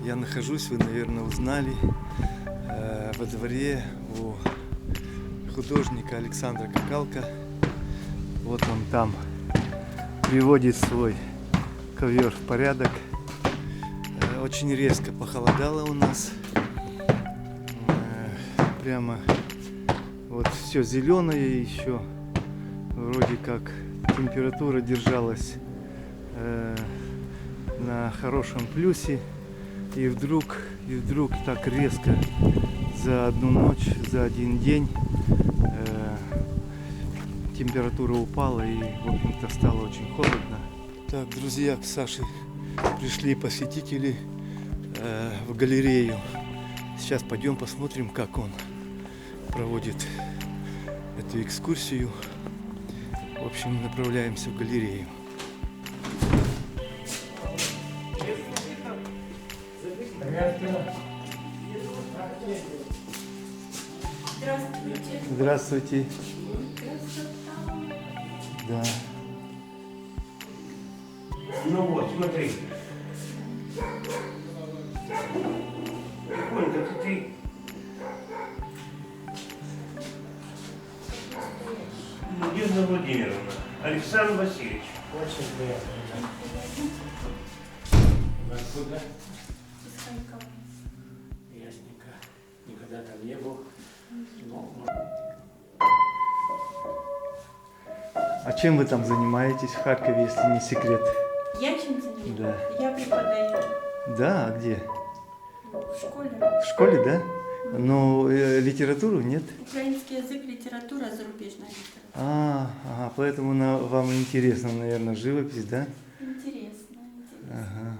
Я нахожусь, вы, наверное, узнали, во дворе у художника Александра Какалко. Вот он там приводит свой ковер в порядок. Очень резко похолодало у нас. Прямо вот все зеленое еще. Вроде как температура держалась на хорошем плюсе. И вдруг так резко за одну ночь, за один день температура упала и, в общем-то, стало очень холодно. Так, друзья, к Саше пришли посетители в галерею. Сейчас пойдем посмотрим, как он проводит эту экскурсию. В общем, направляемся в галерею. Здравствуйте. Здравствуйте. Да. Ну вот, смотри. Тихонько, ты. Надежда Владимировна, Александр Васильевич. Очень приятно. Вы откуда? Из Харькова. Ясненько. Никогда там не был. Но, А чем вы там занимаетесь в Харькове, если не секрет? Я чем занимаюсь? Да. Я преподаю Да, а где? в школе. В школе, да? Но литературу нет? Украинский язык, литература, зарубежная литература. Ага, поэтому вам интересна, наверное, живопись, да? Интересно. Ага.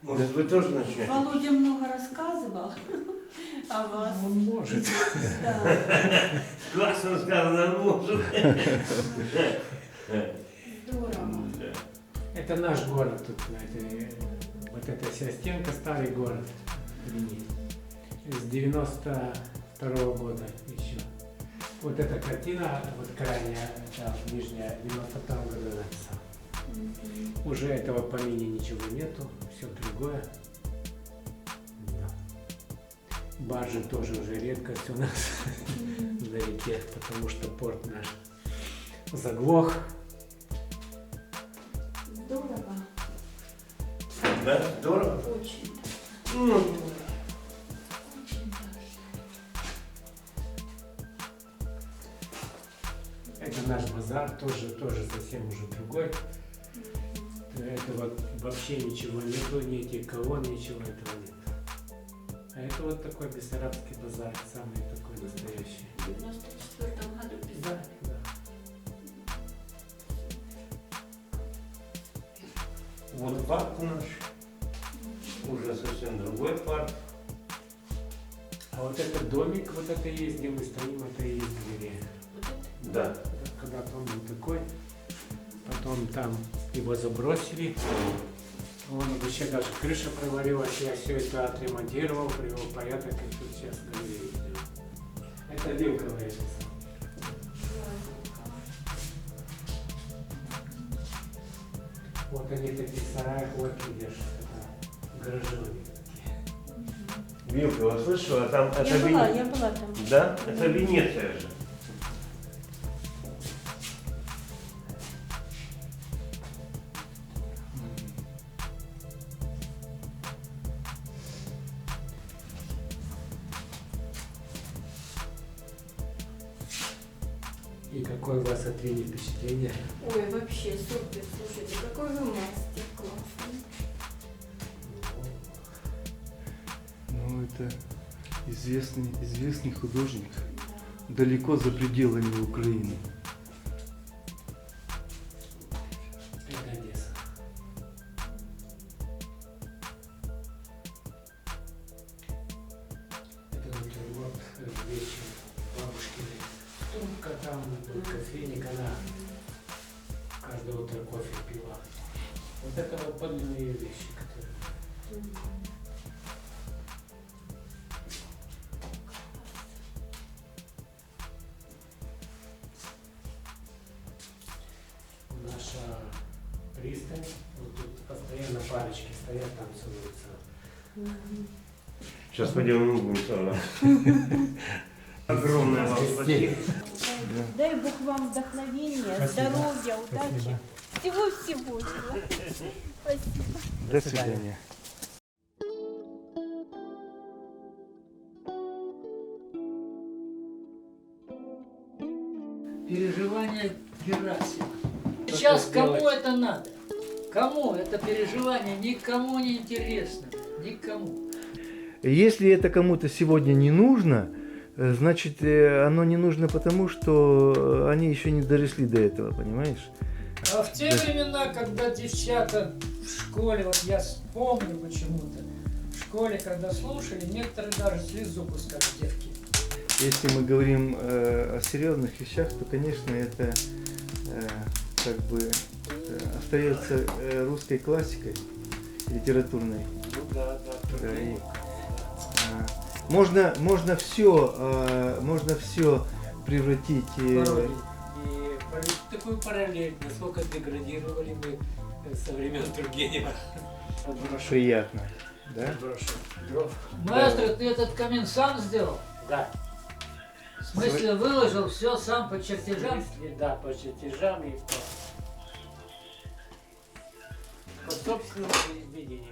Может, вы тоже начнете? Володя много рассказывал о вас. он может. Да. Классно сказано, может. Здорово. Это наш город тут. Вот эта вся стенка, старый город. С 92-го года еще. Вот эта картина, вот крайняя, там, нижняя, в 92-м году написал. Уже этого помине ничего нету, все другое. Да. Баржи тоже уже редкость у нас на реке, потому что порт наш заглох. Здорово. Да, здорово. Очень. Ну, Очень даже. Это наш базар, тоже совсем уже другой. Это вот вообще ничего нету, ни этих колонн, ничего этого нет. А это вот такой бессарабский базар, самый такой настоящий. В 94 году Да, писали. да. вот парк наш. Уже совсем другой парк. А вот этот домик, вот это есть, где мы стоим, это и есть галерея. Вот это? Да. Когда-то он был такой, потом там его забросили. Вон вообще даже крыша провалилась, я все это отремонтировал, привел в порядок, и тут сейчас галерею сделал. Это Вилковая писал. Вот они такие сараи, вот видишь, это гаражи такие. Вилкова, слышала? А там это Я была там. Да? Это Венеция же. И какое у вас от Вени впечатление? Ой, вообще супер. Слушайте, какой вы мастер классный. Ну, это известный художник. Далеко за пределами Украины. Это Одесса. Это натюрморт вещи бабушкиной. Трубка там, кофейник, она каждое утро кофе пила. Вот это вот подлинные ее вещи, которые... Наша пристань, вот тут постоянно парочки стоят, там целуются. Сейчас пойдем и будем салат. Огромное вам спасибо. Дай Бог вам вдохновения, здоровья, удачи. Всего-всего. Спасибо. До свидания. Переживания Герасима. Сейчас кому это надо? Кому это переживание? Никому не интересно. Никому. Если это кому-то сегодня не нужно, значит, оно не нужно потому, что они еще не доросли до этого, понимаешь? А в те времена, когда девчата в школе, вот я помню почему-то, в школе, когда слушали, некоторые даже слезу пускали девки. Если мы говорим о серьезных вещах, то, конечно, это как бы остается русской классикой литературной. Ну да, да. Да, и, можно все превратить. Пародий. И такую параллель, насколько деградировали мы со времен Тургенева. Приятно, да? Дров. Маэстро, ты этот камин сам сделал? Да. В смысле, выложил все сам по чертежам? Да, по чертежам и по собственному видению.